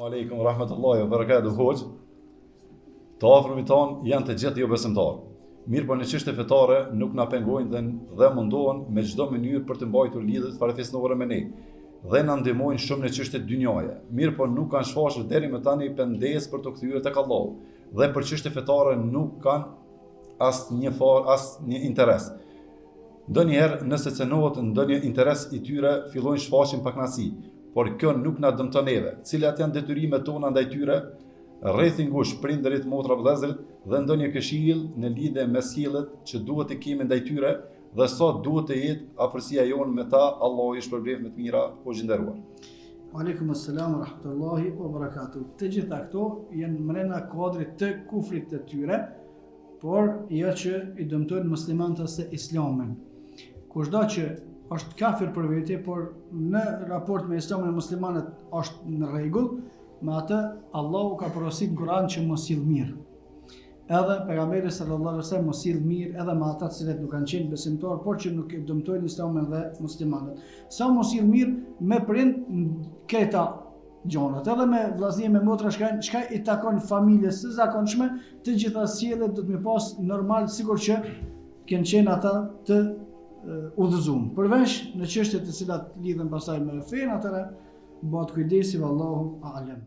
Aleikum rahmetullahi wa barakatuh hoq. Të afërmit tanë janë të gjithë jo besimtarë. Mirë po në çështje fetare nuk na pengojnë dhe mundohen me çdo mënyrë për të mbajtur lidhjet farefisnore me ne dhe na ndihmojnë shumë në çështje dynjaje. Mirë po nuk kanë shfaqur deri më tani pendes për të kthyer tek Allahu dhe për çështje fetare nuk kanë asnjë interes. Ndonjëherë nëse cënohet ndonjë interes i tyre fillojnë shfaqin pakënaqësi, por kjo nuk na dëmton neve, cilat janë detyrimet tona ndaj tyre, rrethi ngushtë prindërit, motra, vëllezërit dhe ndonjë këshill në lidhje me sjelljet që duhet të kemi ndaj tyre dhe sa duhet të jetë afërsia jonë me ta. Allahu i shpërblet me të mira, o gjinderuar. Aleikum assalam wa rahmatullahi wa barakatuh. Të gjitha këto janë mrena kuadrit të kufrit të tyre, por jo që i dëmtojnë muslimanët se islamin. Kushdo që është kafir për vete, por në raport me islamin e muslimanët është në rregull, me atë Allahu ka porositur në Kur'an që mos sill mirë. Edhe pejgamberi sallallahu alaihi wasallam mos sill mirë edhe me ata që nuk kanë qenë besimtar, por që nuk i dëmtojnë islamin dhe muslimanët. Sa mos sill mirë me prind këta gjonat, edhe me vllaznie, me motra, çka i takon familjes së zakonshme, të gjitha sjelljet do të më pas normal, sikur që kanë qenë ata të udhëzuar. Përveç në çështjet të cilat lidhen pasaj me fen, atëra bëhet kujdesi, vallahu a'lam.